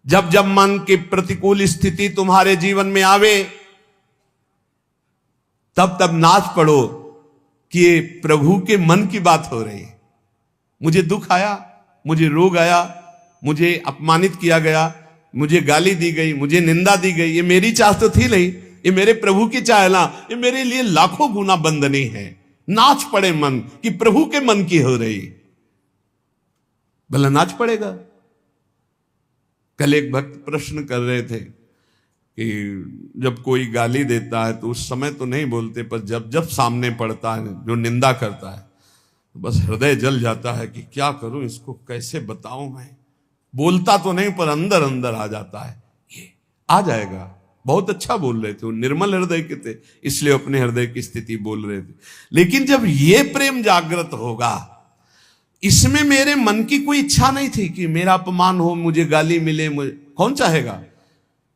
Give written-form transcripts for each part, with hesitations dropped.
जब जब मन की प्रतिकूल स्थिति तुम्हारे जीवन में आवे, तब तब नाच पड़ो कि ये प्रभु के मन की बात हो रही है। मुझे दुख आया, मुझे रोग आया, मुझे अपमानित किया गया, मुझे गाली दी गई, मुझे निंदा दी गई, ये मेरी चाह तो थी नहीं, ये मेरे प्रभु की चाह ना, ये मेरे लिए लाखों गुना बंदनी है। नाच पड़े मन कि प्रभु के मन की हो रही, भला नाच पड़ेगा। कल एक भक्त प्रश्न कर रहे थे कि जब कोई गाली देता है तो उस समय तो नहीं बोलते, पर जब जब सामने पड़ता है जो निंदा करता है तो बस हृदय जल जाता है कि क्या करूं, इसको कैसे बताऊं। मैं बोलता तो नहीं पर अंदर अंदर आ जाता है, ये आ जाएगा। बहुत अच्छा बोल रहे थे, वो निर्मल हृदय के थे, इसलिए अपने हृदय की स्थिति बोल रहे थे। लेकिन जब ये प्रेम जागृत होगा, इसमें मेरे मन की कोई इच्छा नहीं थी कि मेरा अपमान हो, मुझे गाली मिले, मुझे कौन चाहेगा।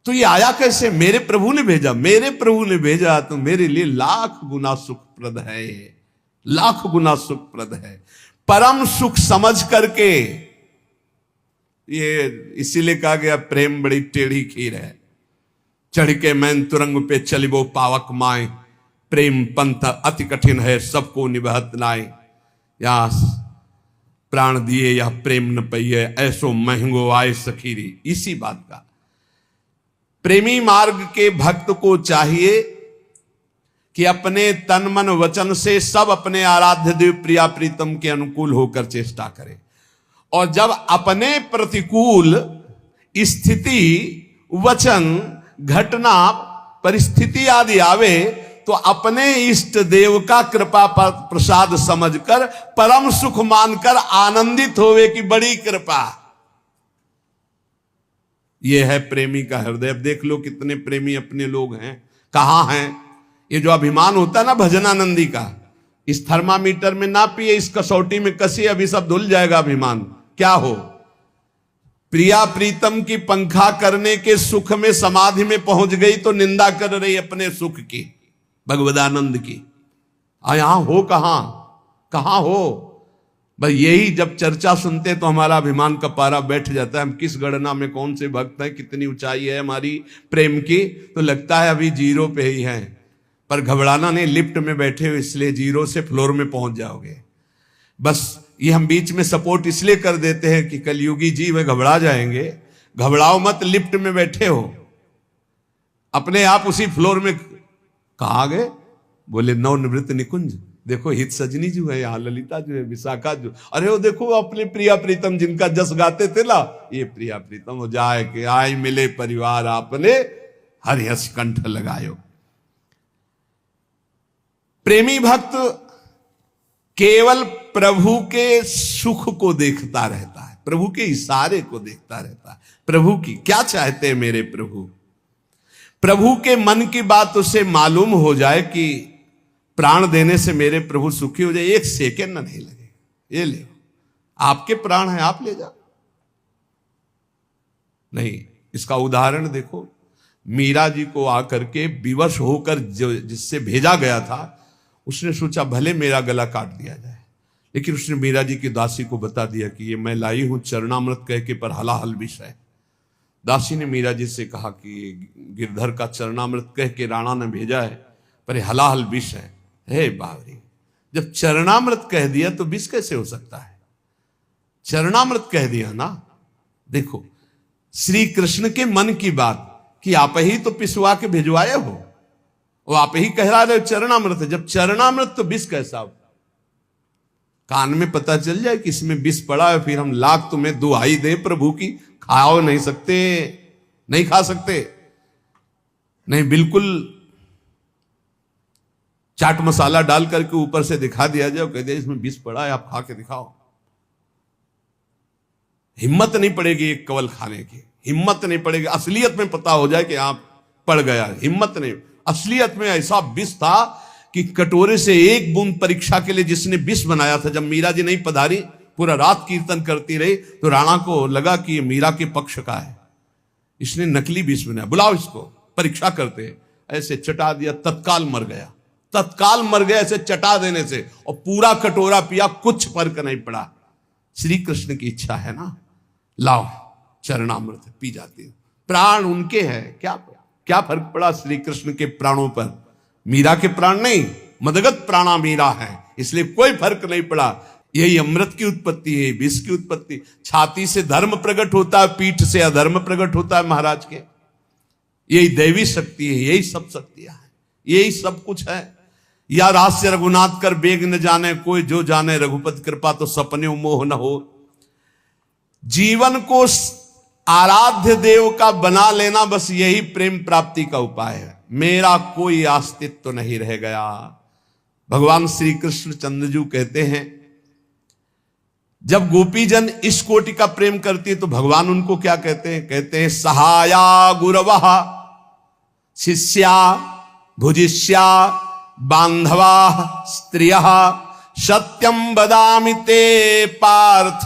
तो ये आया कैसे? मेरे प्रभु ने भेजा, मेरे प्रभु ने भेजा तो मेरे लिए लाख गुना सुखप्रद है, लाख गुना सुखप्रद है। परम सुख समझ करके, ये इसीलिए कहा गया प्रेम बड़ी टेढ़ी खीर है। चढ़ के मैन तुरंग पे चलिबो पावक माए, प्रेम पंथ अति कठिन है सबको निभत नाय। या प्राण दिए या प्रेम न पइए, ऐसो महंगो आए सखीरी। इसी बात का प्रेमी मार्ग के भक्त को चाहिए कि अपने तन मन वचन से सब अपने आराध्य देव प्रिया प्रीतम के अनुकूल होकर चेष्टा करे। और जब अपने प्रतिकूल स्थिति, वचन, घटना, परिस्थिति आदि आवे तो अपने इष्ट देव का कृपा प्रसाद समझकर परम सुख मानकर आनंदित होवे कि बड़ी कृपा। यह है प्रेमी का हृदय। अब देख लो कितने प्रेमी अपने लोग हैं, कहां हैं। ये जो अभिमान होता है ना भजनानंदी का, इस थर्मामीटर में ना पिए, इस कसौटी में कसी, अभी सब धुल जाएगा अभिमान। क्या हो, प्रिया प्रीतम की पंखा करने के सुख में समाधि में पहुंच गई तो निंदा कर रही अपने सुख की, भगवदानंद की। यहां हो कहां हो। बस यही जब चर्चा सुनते तो हमारा अभिमान का पारा बैठ जाता है। हम किस गणना में कौन से भक्त हैं, कितनी ऊंचाई है हमारी प्रेम की, तो लगता है अभी जीरो पे ही हैं। पर घबराना नहीं, लिफ्ट में बैठे हो इसलिए जीरो से फ्लोर में पहुंच जाओगे। बस ये हम बीच में सपोर्ट इसलिए कर देते हैं कि कलयुगी जीव है, घबरा जाएंगे। घबराओ मत, लिफ्ट में बैठे हो, अपने आप उसी फ्लोर में। कहाँ गए? बोले नवनिवृत्त निकुंज। देखो हित सजनी जो है यहाँ, ललिता जो है, विशाखा जो, अरे वो देखो अपने प्रिया प्रीतम जिनका जस गाते थे ना, ये प्रिया प्रीतम हो जाए कि आए मिले परिवार आपने, हरिहस कंठ लगायो। प्रेमी भक्त केवल प्रभु के सुख को देखता रहता है, प्रभु के इशारे को देखता रहता है। प्रभु की क्या चाहते हैं मेरे प्रभु, प्रभु के मन की बात उसे मालूम हो जाए कि प्राण देने से मेरे प्रभु सुखी हो जाए, एक सेकंड नहीं लगे। ये ले, आपके प्राण हैं, आप ले जाओ। नहीं, इसका उदाहरण देखो। मीरा जी को आकर के विवश होकर जो जिससे भेजा गया था, उसने सोचा भले मेरा गला काट दिया जाए, लेकिन उसने मीरा जी की दासी को बता दिया कि ये मैं लाई हूं चरणामृत कह के, पर हलाहल विष है। दासी ने मीरा जी से कहा कि गिरधर का चरणामृत कह के राणा ने भेजा है, पर ये हलाहल विष है। हे बावरी, जब चरणामृत कह दिया तो विष कैसे हो सकता है? चरणामृत कह दिया ना। देखो श्री कृष्ण के मन की बात कि आप ही तो पिसवा के भिजवाए हो, वो आप ही कह रहे हो चरणामृत है। जब चरणामृत तो विष कैसा? कान में पता चल जाए कि इसमें विष पड़ा है, फिर हम लाख तुम्हें दुहाई दे प्रभु की, खाओ नहीं सकते, नहीं खा सकते। नहीं, बिल्कुल चाट मसाला डाल करके ऊपर से दिखा दिया जाए, कह दिया इसमें विष पड़ा है, आप खा के दिखाओ। हिम्मत नहीं पड़ेगी एक कवल खाने की, हिम्मत नहीं पड़ेगी। असलियत में पता हो जाए कि आप पड़ गया, हिम्मत नहीं। असलियत में ऐसा विष था कि कटोरे से एक बूंद परीक्षा के लिए जिसने विष बनाया था, जब मीरा जी नहीं पधारी, पूरा रात कीर्तन करती रही, तो राणा को लगा कि ये मीरा के पक्ष का है, इसने नकली विष बनाया, बुलाओ इसको, परीक्षा करते। ऐसे चटा दिया, तत्काल मर गया, तत्काल मर गया ऐसे चटा देने से, और पूरा कटोरा पिया, कुछ फर्क नहीं पड़ा। श्री कृष्ण की इच्छा है ना, लाओ चरणामृत पी जाती है। प्राण उनके हैं, क्या क्या फर्क पड़ा श्री कृष्ण के प्राणों पर? मीरा के प्राण नहीं, मदगत प्राणा मीरा है, इसलिए कोई फर्क नहीं पड़ा। यही अमृत की उत्पत्ति है, विष की उत्पत्ति। छाती से धर्म प्रकट होता है, पीठ से अधर्म प्रकट होता है महाराज के। यही दैवी शक्ति है, यही सब शक्तियां हैं, यही सब कुछ है। या रास्य रघुनाथ कर बेग न जाने कोई, जो जाने रघुपति कृपा तो सपने मोह न हो। जीवन को आराध्य देव का बना लेना, बस यही प्रेम प्राप्ति का उपाय है। मेरा कोई अस्तित्व नहीं रह गया। भगवान श्री कृष्ण चंद्रजू कहते हैं, जब गोपीजन इस कोटि का प्रेम करती है तो भगवान उनको क्या कहते हैं? कहते हैं सहाया गुरवः शिष्या भुजिष्या बांधवा स्त्रियः सत्यम वदामि ते पार्थ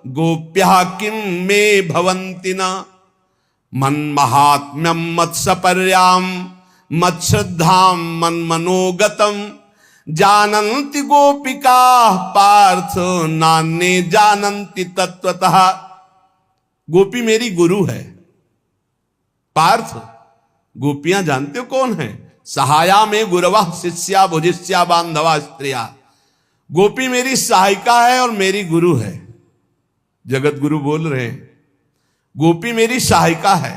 गोप्यः किं मे भवन्ति न। मन महात्म्यम मत्सपर्याम मत्श्रद्धाम मन मनोगतम जानन्ति गोपिका पार्थ नान्ये जानन्ति तत्वतः। गोपी मेरी गुरु है पार्थ, गोपियां जानते हो कौन है? सहाया में गुरवा शिष्या भुजिष्या बांधवा स्त्रिया। गोपी मेरी सहायिका है और मेरी गुरु है। जगत गुरु बोल रहे हैं, गोपी मेरी सहायिका है,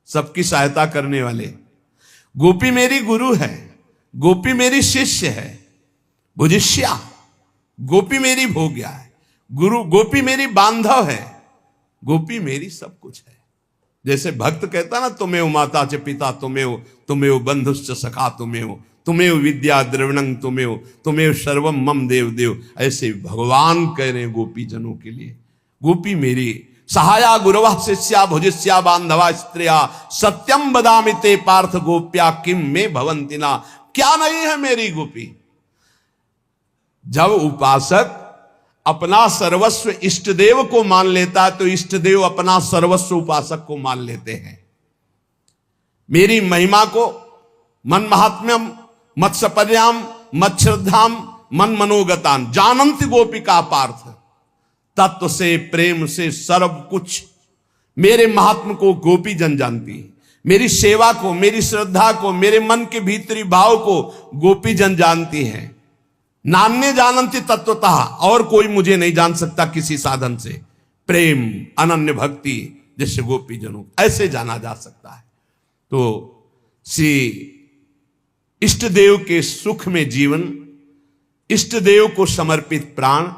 सबकी सहायता करने वाले। गोपी मेरी गुरु है, गोपी मेरी शिष्य है। भुजिष्या, गोपी मेरी भोग्या है। गुरु, गोपी मेरी बांधव है। गोपी मेरी सब कुछ है। जैसे भक्त कहता ना, तुम्हें माता च पिता तुम्हें बंधुश्च सखा तुम्हें विद्या द्रविणं तुम्हें सर्वम मम देव देव। ऐसे भगवान कह रहे हैं गोपी जनों के लिए, गोपी मेरी सहाया गुरवा शिष्या भुजिष्या बांधवा स्त्रिया सत्यम वदामि ते पार्थ गोप्या किम में भवन्ति ना। क्या नहीं है मेरी गोपी? जब उपासक अपना सर्वस्व इष्ट देव को मान लेता है तो इष्ट देव अपना सर्वस्व उपासक को मान लेते हैं। मेरी महिमा को मन महात्म्यम मत्सपर्याम मच्छ्रद्धाम मन मनोगतान जानन्ति गोपिका पार्थ। तत्व से प्रेम से सर्व कुछ मेरे महात्म को गोपी जन जानती है। मेरी सेवा को, मेरी श्रद्धा को, मेरे मन के भीतरी भाव को गोपी जन जानती हैं। नान्य जानन्ति तत्वतः, और कोई मुझे नहीं जान सकता किसी साधन से। प्रेम अनन्य भक्ति जैसे गोपी जनों ऐसे जाना जा सकता है। तो श्री इष्ट देव के सुख में जीवन, इष्ट देव को समर्पित प्राण,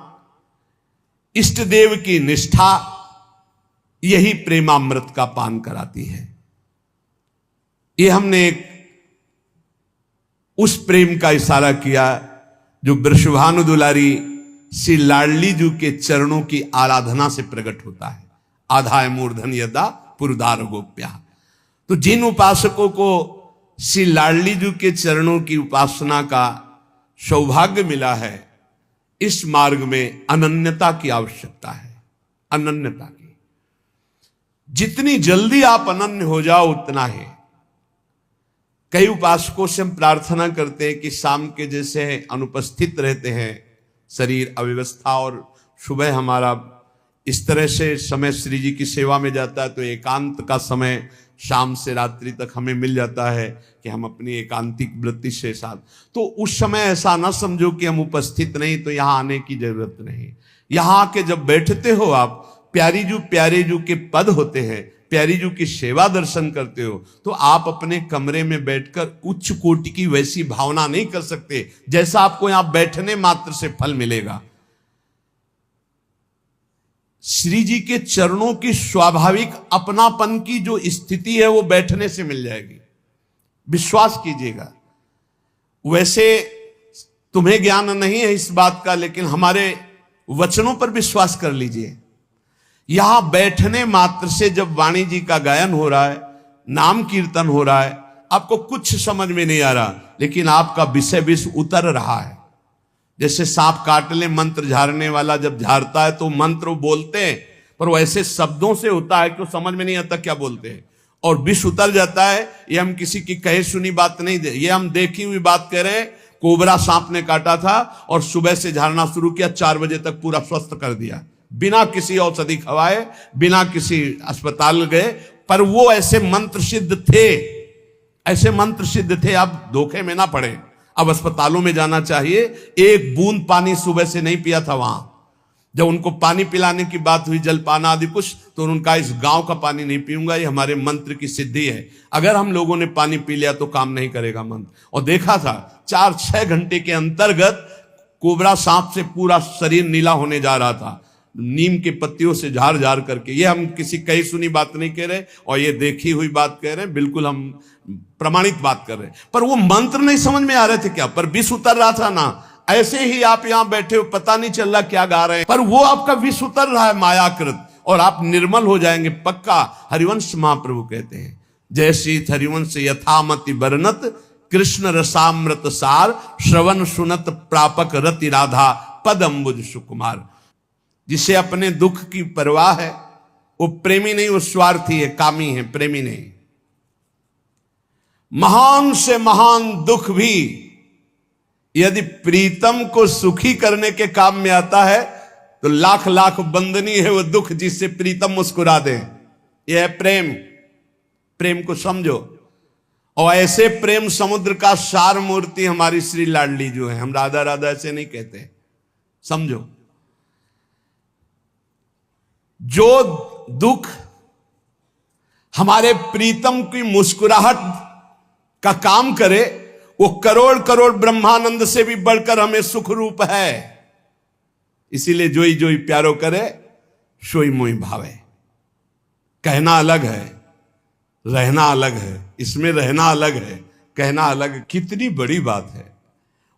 इष्ट देव की निष्ठा, यही प्रेमामृत का पान कराती है। ये हमने उस प्रेम का इशारा किया जो वृषभानु दुलारी श्री लाडली जी के चरणों की आराधना से प्रकट होता है। आधाय मूर्धन यदा पुरदार गोप्या। तो जिन उपासकों को श्री लाडली जी के चरणों की उपासना का सौभाग्य मिला है, इस मार्ग में अनन्यता की आवश्यकता है। अनन्यता की, जितनी जल्दी आप अनन्य हो जाओ उतना ही। कई उपासकों से हम प्रार्थना करते हैं कि शाम के जैसे अनुपस्थित रहते हैं, शरीर अव्यवस्था, और सुबह हमारा इस तरह से समय श्री जी की सेवा में जाता है, तो एकांत का समय शाम से रात्रि तक हमें मिल जाता है कि हम अपनी एकांतिक वृत्ति से साथ, तो उस समय ऐसा ना समझो कि हम उपस्थित नहीं तो यहाँ आने की जरूरत नहीं। यहाँ आके जब बैठते हो आप, प्यारे जू के पद होते हैं, प्यारी जू की सेवा दर्शन करते हो, तो आप अपने कमरे में बैठकर उच्च कोटि की वैसी भावना नहीं कर सकते जैसा आपको यहां बैठने मात्र से फल मिलेगा। श्री जी के चरणों की स्वाभाविक अपनापन की जो स्थिति है वो बैठने से मिल जाएगी, विश्वास कीजिएगा। वैसे तुम्हें ज्ञान नहीं है इस बात का, लेकिन हमारे वचनों पर विश्वास कर लीजिए। यहां बैठने मात्र से जब वाणी जी का गायन हो रहा है, नाम कीर्तन हो रहा है, आपको कुछ समझ में नहीं आ रहा, लेकिन आपका विषय विष उतर रहा है। जैसे सांप काट ले मंत्र झाड़ने वाला जब झाड़ता है तो मंत्र बोलते हैं, पर वो ऐसे शब्दों से होता है कि समझ में नहीं आता क्या बोलते हैं, और विष उतर जाता है। ये हम किसी की कहे सुनी बात नहीं दे, ये हम देखी हुई बात कह रहे हैं। कोबरा सांप ने काटा था और सुबह से झाड़ना शुरू किया, 4 बजे तक पूरा स्वस्थ कर दिया, बिना किसी औषधि खवाए, बिना किसी अस्पताल गए, पर वो ऐसे मंत्र सिद्ध थे, ऐसे मंत्र सिद्ध थे। अब धोखे में ना पड़े, अब अस्पतालों में जाना चाहिए। एक बूंद पानी सुबह से नहीं पिया था वहां। जब उनको पानी पिलाने की बात हुई, जलपान आदि कुछ, तो उनका इस गांव का पानी नहीं पीऊंगा, ये हमारे मंत्र की सिद्धि है। अगर हम लोगों ने पानी पी लिया तो काम नहीं करेगा मंत्र। और देखा था 4-6 घंटे के अंतर्गत कोबरा सांप से पूरा शरीर नीला होने जा रहा था, नीम के पत्तियों से झाड़ झाड़ करके। ये हम किसी कही सुनी बात नहीं कह रहे और ये देखी हुई बात कह रहे हैं, बिल्कुल हम प्रमाणित बात कर रहे हैं। पर वो मंत्र नहीं समझ में आ रहे थे क्या, पर विष उतर रहा था ना। ऐसे ही आप यहां बैठे हो, पता नहीं चल रहा क्या गा रहे हैं, पर वो आपका विष उतर रहा है मायाकृत, और आप निर्मल हो जाएंगे पक्का। हरिवंश महाप्रभु कहते हैं, जैसी हरिवंश यथामति बरनत कृष्ण रसामृत सार, श्रवण सुनत प्रापक रति राधा पद अम्बुज सुकुमार। जिसे अपने दुख की परवाह है, वो प्रेमी नहीं, वो स्वार्थी है, कामी है, प्रेमी नहीं। महान से महान दुख भी यदि प्रीतम को सुखी करने के काम में आता है तो लाख लाख बंदनी है वो दुख जिससे प्रीतम मुस्कुरा दे। यह है प्रेम। प्रेम को समझो। और ऐसे प्रेम समुद्र का सार मूर्ति हमारी श्री लाडली जो है, हम राधा राधा ऐसे नहीं कहते, समझो। जो दुख हमारे प्रीतम की मुस्कुराहट का काम करे, वो करोड़ करोड़ ब्रह्मानंद से भी बढ़कर हमें सुख रूप है। इसीलिए जोई जोई प्यारो करे, सोई मोई भावे। कहना अलग है, रहना अलग है। इसमें रहना अलग है, कहना अलग है। कितनी बड़ी बात है।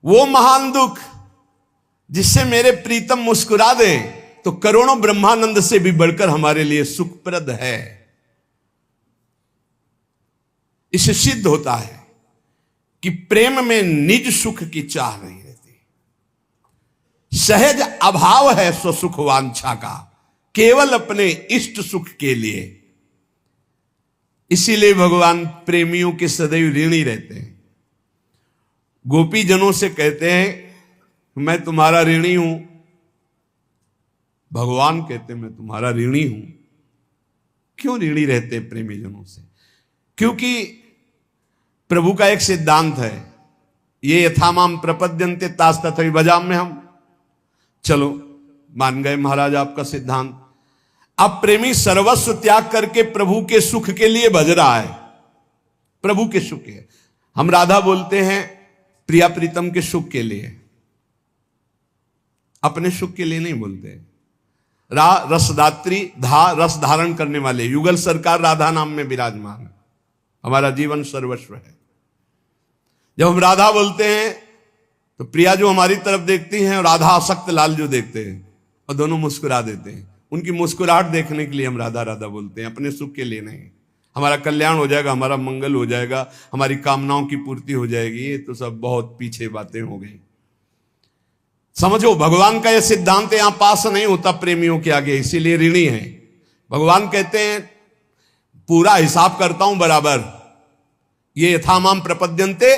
वो महान दुख जिससे मेरे प्रीतम मुस्कुरा दें तो करोड़ों ब्रह्मानंद से भी बढ़कर हमारे लिए सुखप्रद है। इससे सिद्ध होता है कि प्रेम में निज सुख की चाह नहीं रहती। सहज अभाव है स्वसुख वांछा का, केवल अपने इष्ट सुख के लिए। इसीलिए भगवान प्रेमियों के सदैव ऋणी रहते हैं। गोपी जनों से कहते हैं मैं तुम्हारा ऋणी हूं, भगवान कहते हैं मैं तुम्हारा ऋणी हूं। क्यों ऋणी रहते हैं प्रेमी जनों से? क्योंकि प्रभु का एक सिद्धांत है, ये यथामाम प्रपद्यन्ते तास तथैव भजाम्यहम्। हम चलो मान गए महाराज आपका सिद्धांत। अब प्रेमी सर्वस्व त्याग करके प्रभु के सुख के लिए भज रहा है, प्रभु के सुख है। हम राधा बोलते हैं प्रिया प्रीतम के सुख के लिए, अपने सुख के लिए नहीं बोलते। रसदात्री रस धारण करने वाले युगल सरकार राधा नाम में विराजमान है, हमारा जीवन सर्वस्व है। जब हम राधा बोलते हैं तो प्रिया जो हमारी तरफ देखती हैं और राधा आसक्त लाल जो देखते हैं, और दोनों मुस्कुरा देते हैं। उनकी मुस्कुराहट देखने के लिए हम राधा राधा बोलते हैं, अपने सुख के लिए नहीं। हमारा कल्याण हो जाएगा, हमारा मंगल हो जाएगा, हमारी कामनाओं की पूर्ति हो जाएगी। ये तो सब बहुत पीछे बातें हो गई। समझो, भगवान का यह सिद्धांत यहां पास नहीं होता प्रेमियों के आगे, इसीलिए ऋणी है। भगवान कहते हैं पूरा हिसाब करता हूं बराबर, ये यथामाम प्रपद्यन्ते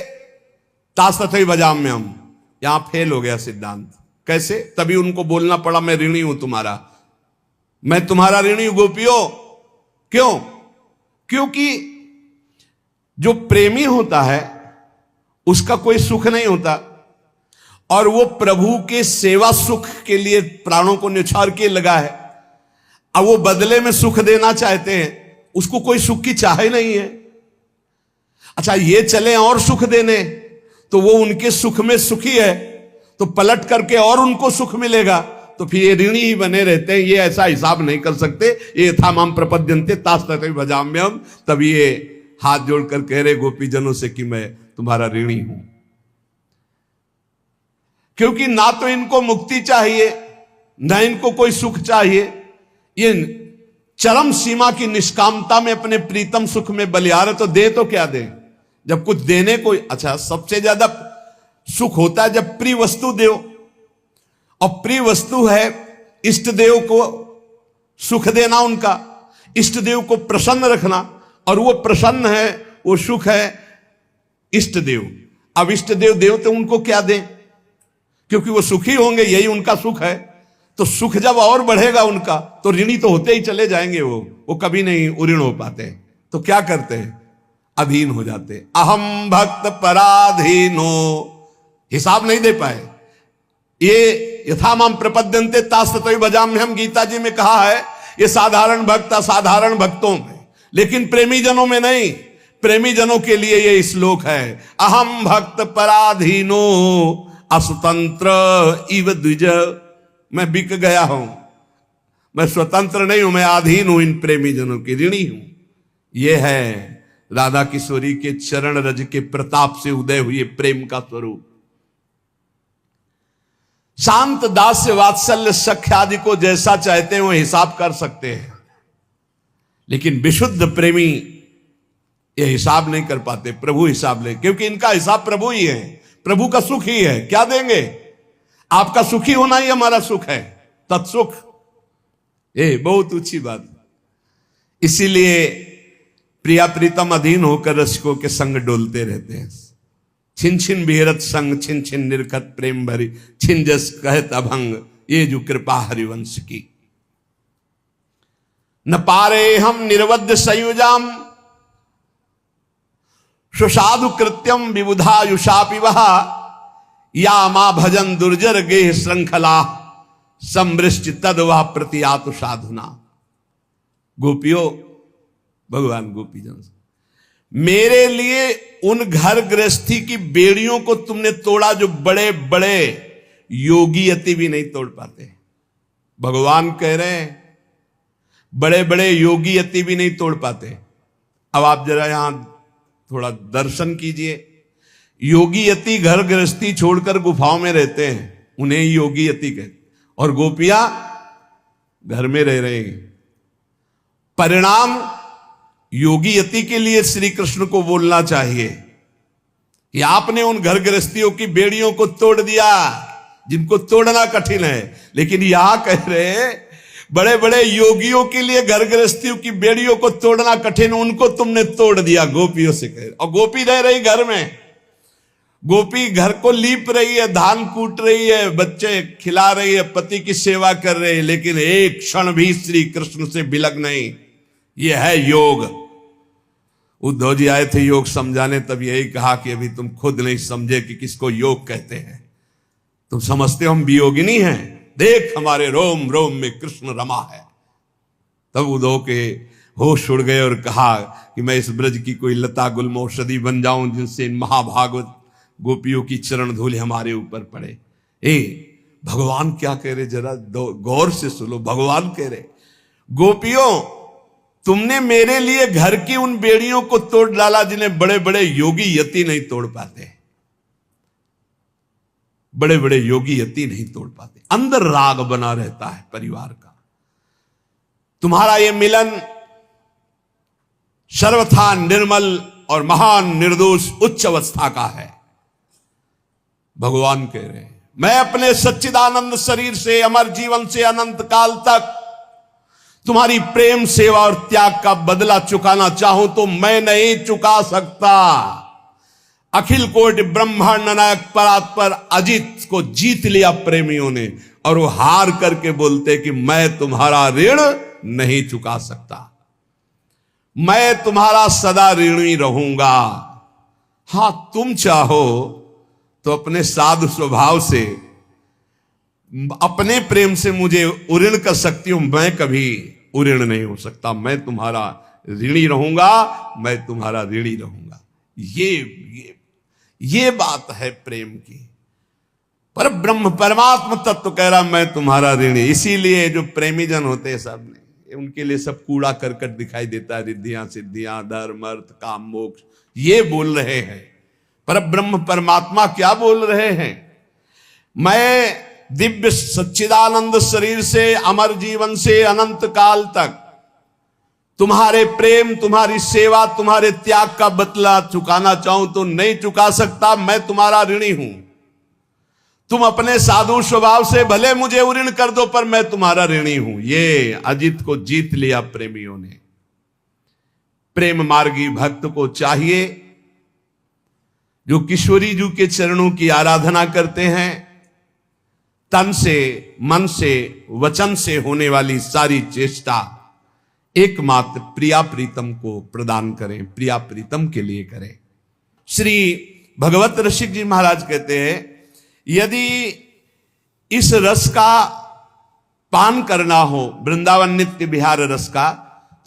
तास तथैव भजाम्यहम्। यहां फेल हो गया सिद्धांत। कैसे? तभी उनको बोलना पड़ा मैं ऋणी हूं तुम्हारा, मैं तुम्हारा ऋणी हूं गोपियों। क्यों? क्योंकि जो प्रेमी होता है उसका कोई सुख नहीं होता, और वो प्रभु के सेवा सुख के लिए प्राणों को न्यौछावर के लगा है। अब वो बदले में सुख देना चाहते हैं, उसको कोई सुख की चाह ही नहीं है। अच्छा ये चले और सुख देने, तो वो उनके सुख में सुखी है, तो पलट करके और उनको सुख मिलेगा, तो फिर ये ऋणी ही बने रहते हैं। ये ऐसा हिसाब नहीं कर सकते। ये यथामाम प्रपद्यन्ते तास तथैव भजाम्यहम्। तब ये हाथ जोड़कर कह रहे गोपी जनों से कि मैं तुम्हारा ऋणी हूं। क्योंकि ना तो इनको मुक्ति चाहिए, ना इनको कोई सुख चाहिए। ये चरम सीमा की निष्कामता में अपने प्रीतम सुख में बलिहार, तो दे तो क्या दे जब कुछ देने को। अच्छा सबसे ज्यादा सुख होता है जब प्रिय वस्तु दो, और प्रिय वस्तु है इष्ट देव को सुख देना, उनका इष्ट देव को प्रसन्न रखना, और वो प्रसन्न है, वो सुख है इष्ट देव। अब इष्ट देव देव तो उनको क्या दें, क्योंकि वो सुखी होंगे, यही उनका सुख है। तो सुख जब और बढ़ेगा उनका तो ऋणी तो होते ही चले जाएंगे, वो कभी नहीं उऋण हो पाते। तो क्या करते हैं, अधीन हो जाते। अहम भक्त पराधीनो, हिसाब नहीं दे पाए। ये यथामाम प्रपद्यन्ते तास्ततैव भजाम्यहम्, हम गीता जी में कहा है, ये साधारण भक्त असाधारण भक्तों में, लेकिन प्रेमी जनों में नहीं। प्रेमी जनों के लिए ये श्लोक है, अहम भक्त पराधीनो अस्वतंत्र इव द्विज, मैं बिक गया हूं, मैं स्वतंत्र नहीं हूं, मैं अधीन हूं, इन प्रेमी जनों की ऋणी हूं। यह है राधा किशोरी के चरण रज के प्रताप से उदय हुए प्रेम का स्वरूप। शांत दास्य वात्सल्य सख्य आदि को जैसा चाहते हैं वो हिसाब कर सकते हैं, लेकिन विशुद्ध प्रेमी ये हिसाब नहीं कर पाते। प्रभु हिसाब ले, क्योंकि इनका हिसाब प्रभु ही है, प्रभु का सुख ही है। क्या देंगे, आपका सुखी होना ही हमारा सुख है, तत्सुख। ये बहुत ऊंची बात। इसीलिए प्रिया प्रीतम अधीन होकर रसिकों के संग डोलते रहते हैं। छिन छिन बिहरत संग, छिन छिन निरखत प्रेम भरी, छिन जस कहत अभंग, ये जो कृपा हरिवंश की। न पारे हम निर्वध्य संयुजाम, सुसाधु कृत्यम विबुधायुषापि वह, या मां भजन दुर्जर गेह श्रृंखला, समृष्टि तद वह प्रतियातु साधुना। गोपियों, भगवान गोपीजन, मेरे लिए उन घर गृहस्थी की बेड़ियों को तुमने तोड़ा जो बड़े बड़े योगी अति भी नहीं तोड़ पाते। भगवान कह रहे हैं बड़े बड़े योगी अति भी नहीं तोड़ पाते। अब आप जरा यहां थोड़ा दर्शन कीजिए। योगी अति घर गृहस्थी छोड़कर गुफाओं में रहते हैं, उन्हें योगी अति कहते, और गोपियां घर में रह रहे हैं। परिणाम योगी यति के लिए श्री कृष्ण को बोलना चाहिए कि आपने उन घर गृहस्थियों की बेड़ियों को तोड़ दिया जिनको तोड़ना कठिन है। लेकिन यहां कह रहे बड़े बड़े योगियों के लिए घर गृहस्थियों की बेड़ियों को तोड़ना कठिन, उनको तुमने तोड़ दिया। गोपियों से कह रहे, और गोपी रह रही घर में, गोपी घर को लीप रही है, धान कूट रही है, बच्चे खिला रही है, पति की सेवा कर रही है, लेकिन एक क्षण भी श्री कृष्ण से बिलग नहीं। यह है योग। उद्धव जी आए थे योग समझाने, तब यही कहा कि अभी तुम खुद नहीं समझे कि किसको योग कहते हैं। तुम समझते हो हम वियोगिनी हैं, देख हमारे रोम रोम में कृष्ण रमा है। तब उद्धव के होश उड़ गए और कहा कि मैं इस ब्रज की कोई लता गुल्म औषधि बन जाऊं जिनसे इन महाभागवत गोपियों की चरण धूलि हमारे ऊपर पड़े। भगवान क्या कह रहे, जरा गौर से सुनो। भगवान कह रहे, गोपियों तुमने मेरे लिए घर की उन बेड़ियों को तोड़ डाला जिन्हें बड़े बड़े योगी यति नहीं तोड़ पाते। बड़े बड़े योगी यति नहीं तोड़ पाते। अंदर राग बना रहता है परिवार का। तुम्हारा यह मिलन सर्वथा निर्मल और महान निर्दोष उच्च अवस्था का है। भगवान कह रहे हैं मैं अपने सच्चिदानंद शरीर से अमर जीवन से अनंत काल तक तुम्हारी प्रेम सेवा और त्याग का बदला चुकाना चाहूं तो मैं नहीं चुका सकता। अखिल कोटि ब्रह्मांड नायक परात्पर अजित को जीत लिया प्रेमियों ने, और वो हार करके बोलते कि मैं तुम्हारा ऋण नहीं चुका सकता, मैं तुम्हारा सदा ऋणी रहूंगा। हां, तुम चाहो तो अपने साधु स्वभाव से अपने प्रेम से मुझे उऋण कर सकती हूं, मैं कभी उऋण नहीं हो सकता। मैं तुम्हारा ऋणी रहूंगा, मैं तुम्हारा ऋणी रहूंगा। ये बात है प्रेम की। पर ब्रह्म परमात्मा तत्व कह रहा मैं तुम्हारा ऋणी। इसीलिए जो प्रेमी जन होते हैं सब ने, उनके लिए सब कूड़ा करकट दिखाई देता है। रिद्धियां सिद्धियां धर्म अर्थ काम मोक्ष ये बोल रहे हैं, पर ब्रह्म परमात्मा क्या बोल रहे हैं? मैं दिव्य सच्चिदानंद शरीर से अमर जीवन से अनंत काल तक तुम्हारे प्रेम तुम्हारी सेवा तुम्हारे त्याग का बदला चुकाना चाहूं तो नहीं चुका सकता। मैं तुम्हारा ऋणी हूं। तुम अपने साधु स्वभाव से भले मुझे उऋण कर दो, पर मैं तुम्हारा ऋणी हूं। ये अजित को जीत लिया प्रेमियों ने। प्रेम मार्गी भक्त को चाहिए जो किशोरी जी के चरणों की आराधना करते हैं, तन से, मन से, वचन से होने वाली सारी चेष्टा एकमात्र प्रिया प्रीतम को प्रदान करें, प्रिया प्रीतम के लिए करें। श्री भगवत रसिक जी महाराज कहते हैं, यदि इस रस का पान करना हो, वृंदावन नित्य विहार रस का,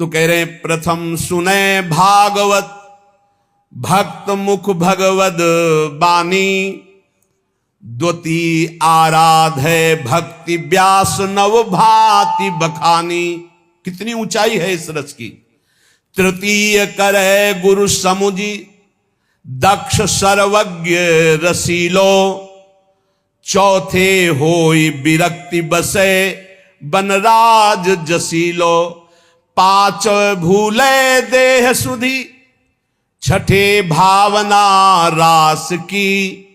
तो कह रहे हैं प्रथम सुने भागवत भक्त मुख भगवद बानी, द्वितीय आराधे भक्ति व्यास नव भाति बखानी। कितनी ऊंचाई है इस रस की। तृतीय करे गुरु समुझी दक्ष सर्वज्ञ रसीलो, चौथे होई विरक्ति बसे बनराज जसीलो, पांच भूले देह सुधी छठे भावना रास की,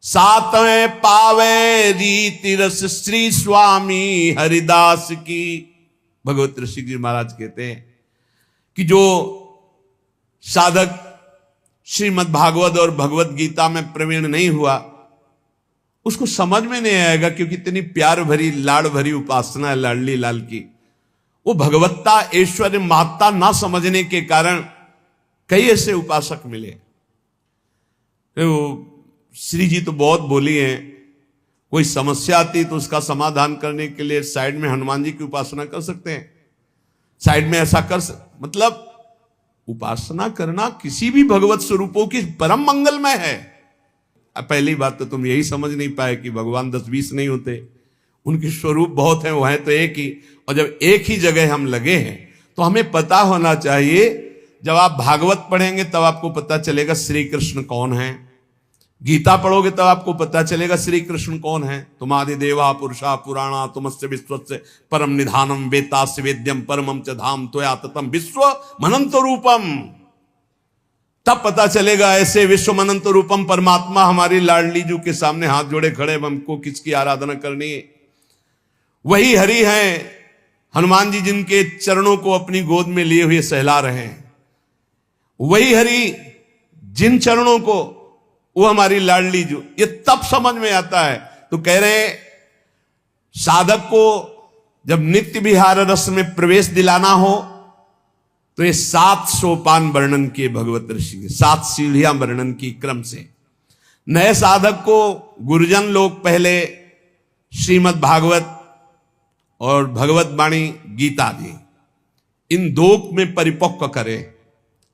सातवें पावे रीति रस श्री स्वामी हरिदास की। भगवत ऋषि जी महाराज कहते हैं कि जो साधक श्रीमद् भागवत और भगवत गीता में प्रवीण नहीं हुआ, उसको समझ में नहीं आएगा, क्योंकि इतनी प्यार भरी लाड़ भरी उपासना है लाडली लाल की। वो भगवत्ता ऐश्वर्य महत्ता ना समझने के कारण कई ऐसे उपासक मिले। तो श्री जी तो बहुत बोली हैं, कोई समस्या आती तो उसका समाधान करने के लिए साइड में हनुमान जी की उपासना कर सकते हैं, साइड में ऐसा मतलब उपासना करना किसी भी भगवत स्वरूपों की परम मंगलमय है। पहली बात तो तुम यही समझ नहीं पाए कि भगवान 10-20 नहीं होते, उनके स्वरूप बहुत हैं, वो है तो एक ही। और जब एक ही जगह हम लगे हैं तो हमें पता होना चाहिए, जब आप भागवत पढ़ेंगे तब आपको पता चलेगा श्री कृष्ण कौन है, गीता पढ़ोगे तब आपको पता चलेगा श्री कृष्ण कौन है। तुमादि देवा पुरुषा पुराणा तुमस्य विश्वस्य परम निधानम वेतास्य वेद्यम परमम च धाम त्वया ततम विश्व मनंत रूपम। तब पता चलेगा ऐसे विश्व मनंत रूपम परमात्मा हमारी लाडली जू के सामने हाथ जोड़े खड़े, हमको किसकी आराधना करनी है। वही हरि हैं हनुमान जी जिनके चरणों को अपनी गोद में लिए हुए सहला रहे हैं, वही हरि जिन चरणों को वो हमारी लाडली जो। ये तब समझ में आता है। तो कह रहे साधक को जब नित्य विहार रस में प्रवेश दिलाना हो तो ये 7 सोपान वर्णन किए भगवत ऋषि के, 7 सीढ़ियां वर्णन की क्रम से। नए साधक को गुरुजन लोग पहले श्रीमद् भागवत और भगवत वाणी गीता दी, इन 2 में परिपक्व करे।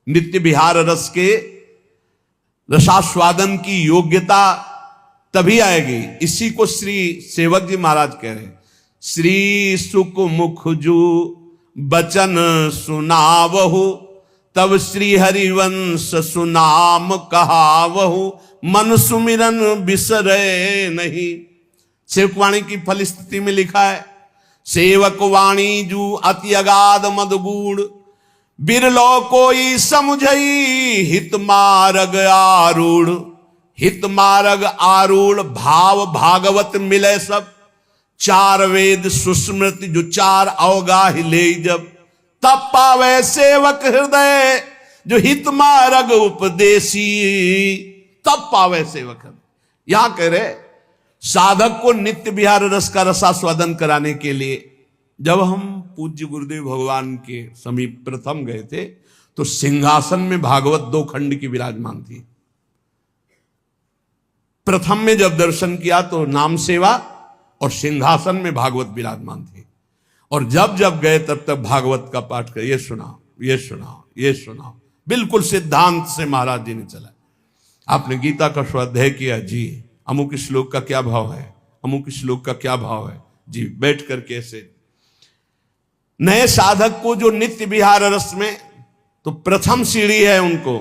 नित्य विहार रस के रसास्वादन की योग्यता तभी आएगी। इसी को श्री सेवक जी महाराज कह रहे, श्री सुख मुख जू बचन सुनावहु, तब श्री हरिवंश सुनाम कहावहु, मन सुमिरन बिसरे नहीं। सेवक वाणी की फल स्थिति में लिखा है, सेवक वाणी जू अति अगाध मदगूढ़, बिरलो कोई समझई हित मार्ग आरूढ़। हित मार्ग आरूढ़ भाव भागवत मिले सब, 4 वेद सुस्मृति जो 4 अवगाह ले जब, तब पावे सेवक हृदय जो हित मार्ग उपदेशी, तब पावे सेवक हृदय। यहां कह रहे साधक को नित्य विहार रस का रसास्वादन कराने के लिए जब हम पूज्य गुरुदेव भगवान के समीप प्रथम गए थे तो सिंहासन में भागवत 2 खंड की विराजमान थी। प्रथम में जब दर्शन किया तो नाम सेवा और सिंहासन में भागवत विराजमान थी, और जब जब गए तब तक भागवत का पाठ कर, ये सुनाओ ये सुनाओ ये सुनाओ, बिल्कुल सिद्धांत से महाराज जी ने चला। आपने गीता का स्वाध्याय किया जी, अमुक श्लोक का क्या भाव है, अमुक श्लोक का क्या भाव है जी, बैठ करके ऐसे। नए साधक को जो नित्य विहार रस में, तो प्रथम सीढ़ी है उनको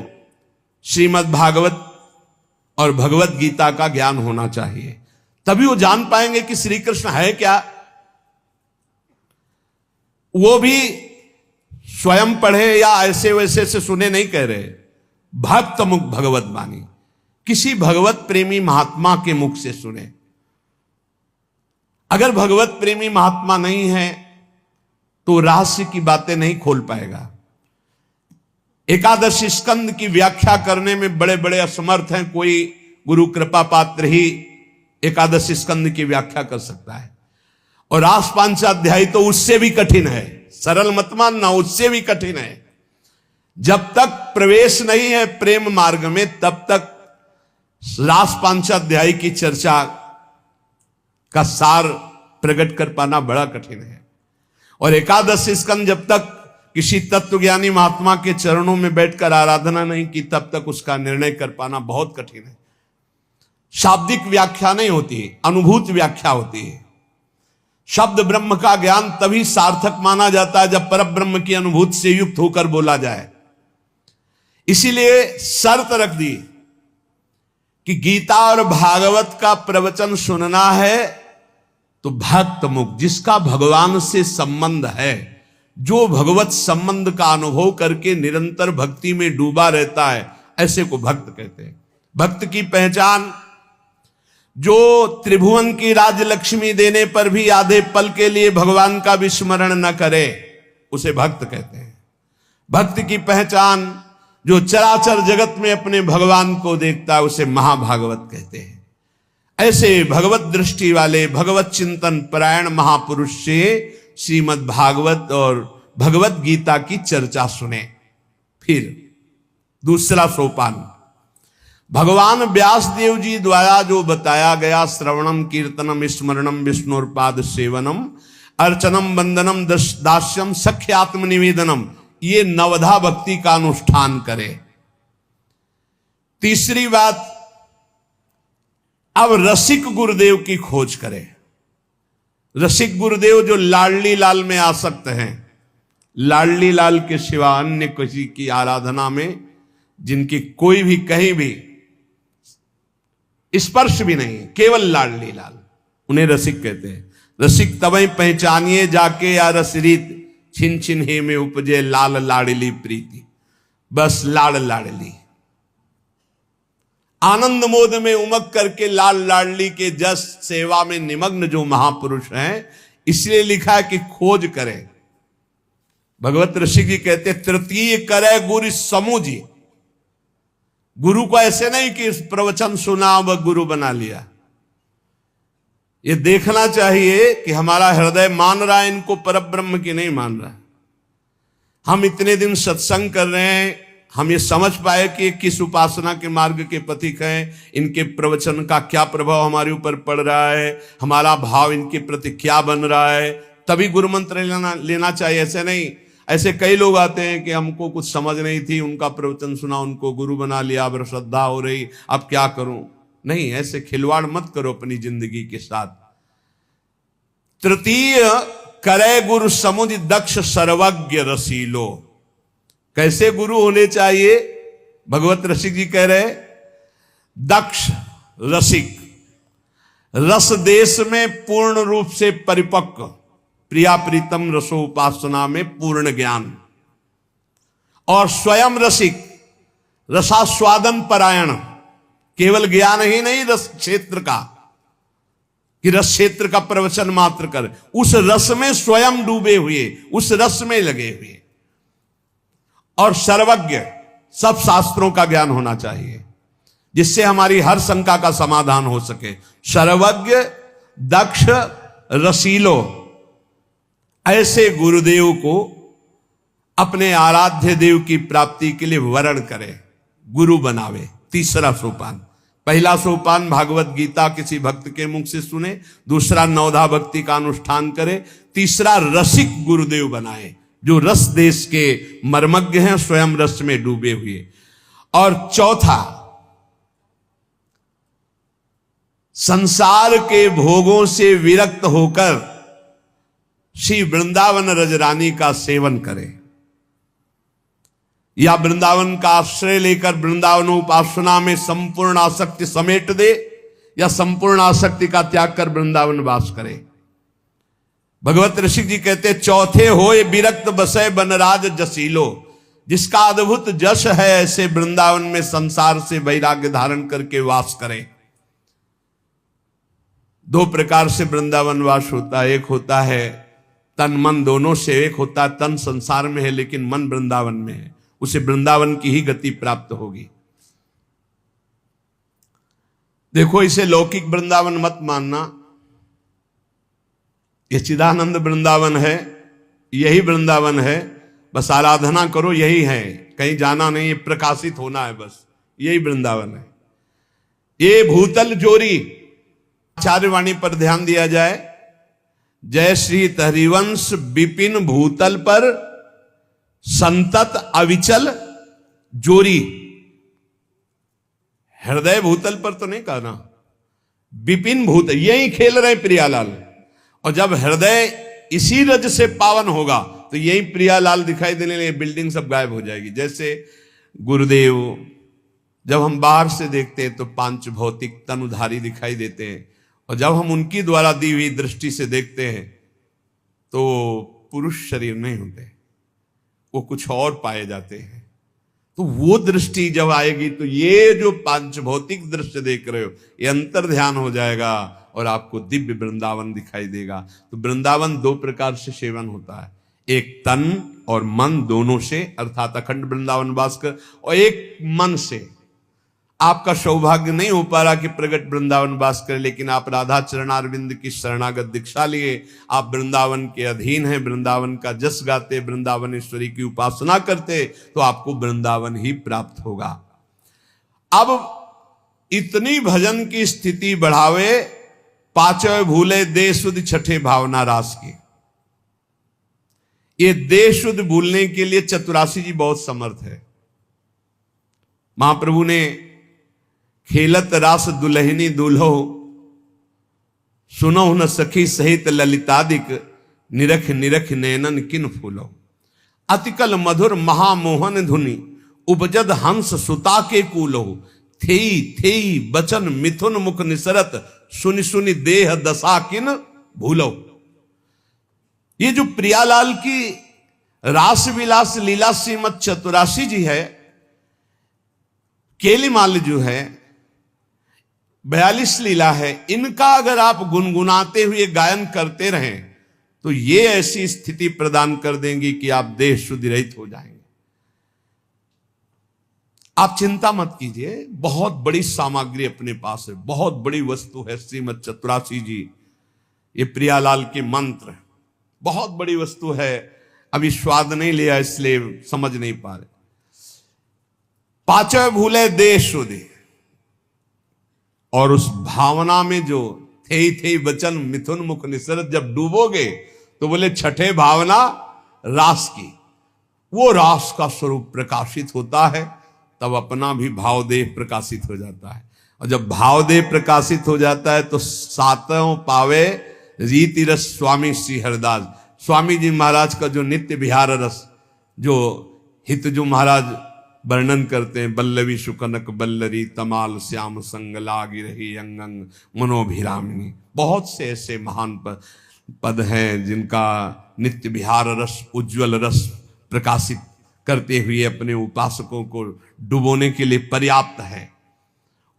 श्रीमद् भागवत और भगवत गीता का ज्ञान होना चाहिए, तभी वो जान पाएंगे कि श्री कृष्ण है क्या। वो भी स्वयं पढ़े या ऐसे वैसे से सुने नहीं कह रहे, भक्त मुख भगवत वाणी, किसी भगवत प्रेमी महात्मा के मुख से सुने। अगर भगवत प्रेमी महात्मा नहीं है तो रहस्य की बातें नहीं खोल पाएगा। एकादश स्कंद की व्याख्या करने में बड़े बड़े असमर्थ हैं, कोई गुरु कृपा पात्र ही एकादश स्कंद की व्याख्या कर सकता है। और रास पांचाध्यायी तो उससे भी कठिन है, सरल मत मानना, उससे भी कठिन है। जब तक प्रवेश नहीं है प्रेम मार्ग में, तब तक रास पांचाध्यायी की चर्चा का सार प्रकट कर पाना बड़ा कठिन है। और एकादश स्कंद जब तक किसी तत्वज्ञानी महात्मा के चरणों में बैठकर आराधना नहीं की, तब तक उसका निर्णय कर पाना बहुत कठिन है। शाब्दिक व्याख्या नहीं होती, अनुभूत व्याख्या होती है। शब्द ब्रह्म का ज्ञान तभी सार्थक माना जाता है जब परब्रह्म की अनुभूति से युक्त होकर बोला जाए। इसीलिए शर्त रख दी कि गीता और भागवत का प्रवचन सुनना है तो भक्त मुख, जिसका भगवान से संबंध है, जो भगवत संबंध का अनुभव करके निरंतर भक्ति में डूबा रहता है, ऐसे को भक्त कहते हैं। भक्त की पहचान जो त्रिभुवन की राजलक्ष्मी देने पर भी आधे पल के लिए भगवान का विस्मरण न करे, उसे भक्त कहते हैं। भक्त की पहचान जो चराचर जगत में अपने भगवान को देखता है, उसे महाभागवत कहते हैं। ऐसे भगवत दृष्टि वाले, भगवत चिंतन परायण महापुरुष से श्रीमद् भागवत और भगवत गीता की चर्चा सुने। फिर दूसरा सोपान, भगवान व्यास देव जी द्वारा जो बताया गया श्रवणम कीर्तनम स्मरणम विष्णुर्पाद सेवनम अर्चनम वंदनम दास्यम सख्यात्म निवेदनम, ये नवधा भक्ति का अनुष्ठान करे। तीसरी बात, अब रसिक गुरुदेव की खोज करे। रसिक गुरुदेव जो लाडली लाल में आसक्त हैं, लाडली लाल के सिवा अन्य किसी की आराधना में जिनकी कोई भी कहीं भी स्पर्श भी नहीं, केवल लाडली लाल, उन्हें रसिक कहते हैं। रसिक तबई पहचानिए जाके या रसरीत, छिन छिन हे में उपजे लाल लाडली प्रीति। बस लाड लाडली, आनंद मोद में उमग करके लाल लाडली के जस सेवा में निमग्न जो महापुरुष हैं, इसलिए लिखा है कि खोज करें। भगवत ऋषि जी कहते तृतीय करे गुरु समूजी। गुरु को ऐसे नहीं कि प्रवचन सुना व गुरु बना लिया। ये देखना चाहिए कि हमारा हृदय मान रहा है इनको परब्रह्म की नहीं मान रहा। हम इतने दिन सत्संग कर रहे हैं, हम ये समझ पाए कि किस उपासना के मार्ग के पथिक हैं, इनके प्रवचन का क्या प्रभाव हमारे ऊपर पड़ रहा है, हमारा भाव इनके प्रति क्या बन रहा है, तभी गुरु मंत्र लेना चाहिए। ऐसे नहीं, ऐसे कई लोग आते हैं कि हमको कुछ समझ नहीं थी, उनका प्रवचन सुना, उनको गुरु बना लिया, अब श्रद्धा हो रही, अब क्या करूं। नहीं, ऐसे खिलवाड़ मत करो अपनी जिंदगी के साथ। तृतीय करे गुरु समुझ दक्ष सर्वज्ञ रसीलो। कैसे गुरु होने चाहिए? भगवत रसिक जी कह रहे, दक्ष रसिक, रस देश में पूर्ण रूप से परिपक्व, प्रिया प्रीतम रसोपासना में पूर्ण ज्ञान, और स्वयं रसिक, रसास्वादन परायण, केवल ज्ञान ही नहीं रस क्षेत्र का, कि रस क्षेत्र का प्रवचन मात्र कर, उस रस में स्वयं डूबे हुए, उस रस में लगे हुए, और सर्वज्ञ, सब शास्त्रों का ज्ञान होना चाहिए जिससे हमारी हर शंका का समाधान हो सके। सर्वज्ञ, दक्ष, रसीलो, ऐसे गुरुदेव को अपने आराध्य देव की प्राप्ति के लिए वरण करे, गुरु बनावे। तीसरा सोपान, पहला सोपान भागवत गीता किसी भक्त के मुख से सुने, दूसरा नवधा भक्ति का अनुष्ठान करे, तीसरा रसिक गुरुदेव बनाए जो रस देश के मर्मज्ञ हैं, स्वयं रस में डूबे हुए, और चौथा संसार के भोगों से विरक्त होकर श्री वृंदावन रजरानी का सेवन करे, या वृंदावन का आश्रय लेकर वृंदावन उपासना में संपूर्ण आसक्ति समेट दे, या संपूर्ण आसक्ति का त्याग कर वृंदावन वास करे। भगवत ऋषि जी कहते चौथे होए विरक्त बसे बनराज जसीलो। जिसका अद्भुत जश है ऐसे वृंदावन में संसार से वैराग्य धारण करके वास करे। दो प्रकार से वृंदावन वास होता है, एक होता है तन मन दोनों से, एक होता है तन संसार में है लेकिन मन वृंदावन में है, उसे वृंदावन की ही गति प्राप्त होगी। देखो, इसे लौकिक वृंदावन मत मानना, ये चिदानंद वृंदावन है, यही वृंदावन है। बस आराधना करो, यही है, कहीं जाना नहीं, ये प्रकाशित होना है, बस यही वृंदावन है। ये भूतल जोरी, आचार्यवाणी पर ध्यान दिया जाए। जय श्री हरिवंश विपिन भूतल पर संतत अविचल जोरी। हृदय भूतल पर तो नहीं कहना, विपिन भूतल, यही खेल रहे प्रियालाल। और जब हृदय इसी रज से पावन होगा तो यही प्रियालाल दिखाई देने लगे, बिल्डिंग सब गायब हो जाएगी। जैसे गुरुदेव जब हम बाहर से देखते हैं तो पांच भौतिक तनुधारी दिखाई देते हैं, और जब हम उनकी द्वारा दी हुई दृष्टि से देखते हैं तो पुरुष शरीर नहीं होते, वो कुछ और पाए जाते हैं। तो वो दृष्टि जब आएगी तो ये जो पांच भौतिक दृश्य देख रहे हो, ये अंतर ध्यान हो जाएगा और आपको दिव्य वृंदावन दिखाई देगा। तो वृंदावन दो प्रकार से सेवन होता है, एक तन और मन दोनों से, अर्थात अखंड वृंदावन वास कर, और एक मन से। आपका सौभाग्य नहीं हो पा रहा कि प्रगट वृंदावन वास करे, लेकिन आप राधा चरणारविंद की शरणागत दीक्षा लिए, आप वृंदावन के अधीन हैं, वृंदावन का जस गाते, वृंदावनेश्वरी की उपासना करते, तो आपको वृंदावन ही प्राप्त होगा। अब इतनी भजन की स्थिति बढ़ावे, पांचवें भूले दे सुध छठे भावना रास की। ये दे शुद्ध भूलने के लिए चतुरासी जी बहुत समर्थ है। महाप्रभु ने खेलत रास दुल्हनी दुल्हो, सुनो न सखी सहित ललितादिक, निरख निरख नैनन किन फूलो। अतिकल मधुर महामोहन धुनि, उपजद हंस सुता के कूलो। थेई थेई बचन मिथुन मुख निसरत, सुनि सुनि देह दशा किन भूलो। ये जो प्रियालाल की रास विलास लीला श्रीमद चतुरासी जी है, केलीमाल जो है 42 लीला है, इनका अगर आप गुनगुनाते हुए गायन करते रहें तो ये ऐसी स्थिति प्रदान कर देंगी कि आप देह शुद्ध रहित हो जाएंगे। आप चिंता मत कीजिए, बहुत बड़ी सामग्री अपने पास है, बहुत बड़ी वस्तु है श्रीमद चतुरासी जी। ये प्रियालाल के मंत्र बहुत बड़ी वस्तु है। अभी स्वाद नहीं लिया इसलिए समझ नहीं पा रहे। पांचवें भूले देह शुद्ध, और उस भावना में जो थे वचन मिथुन मुख निसरत जब डूबोगे तो बोले छठे भावना रास की। वो रास का स्वरूप प्रकाशित होता है, तब अपना भी भावदेह प्रकाशित हो जाता है। और जब भावदेह प्रकाशित हो जाता है तो सातों पावे रीति रस स्वामी श्री हरिदास। स्वामी जी महाराज का जो नित्य विहार रस, जो हित जो महाराज वर्णन करते हैं, बल्लवी सुकनक बल्लरी तमाल श्याम संग लागी रही अंगंग मनोभिरामिनी। बहुत से ऐसे महान पद हैं जिनका नित्य विहार रस, उज्ज्वल रस प्रकाशित करते हुए अपने उपासकों को डुबोने के लिए पर्याप्त है।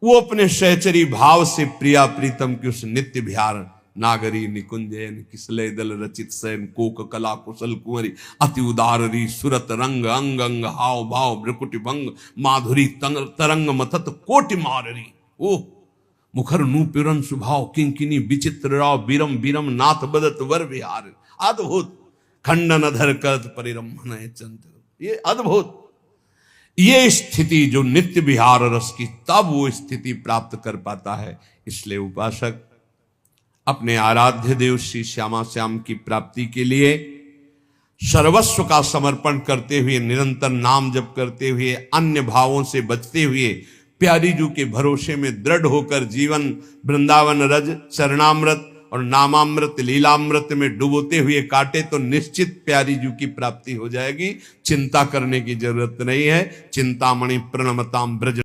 वो अपने सहचरी भाव से प्रिया प्रीतम की उस नित्य विहार नागरी निकुंजयन किसले दल रचित सैन कोक कला कुशल कुंवरी अति उदाररी सुरत रंग अंग अंग हाव भाव ब्रकुटि भंग माधुरी तरंग मतत कोटि माररी। ओ मुखर नूपुरन सुभाव किंकिनी विचित्र राव बीरम बीरम नाथ बदत वर विहार। अद्भुत खंडन अधर करत परिरम्भन चंद्र। ये अद्भुत, ये स्थिति जो नित्य विहार रस की, तब वो स्थिति प्राप्त कर पाता है। इसलिए उपासक अपने आराध्य देव श्री श्यामा श्याम की प्राप्ति के लिए सर्वस्व का समर्पण करते हुए, निरंतर नाम जप करते हुए, अन्य भावों से बचते हुए, प्यारी जू के भरोसे में दृढ़ होकर जीवन वृंदावन रज चरणामृत और नामामृत लीलामृत में डुबोते हुए काटे तो निश्चित प्यारी जू की प्राप्ति हो जाएगी। चिंता करने की जरूरत नहीं है। चिंतामणि प्रणमताम ब्रज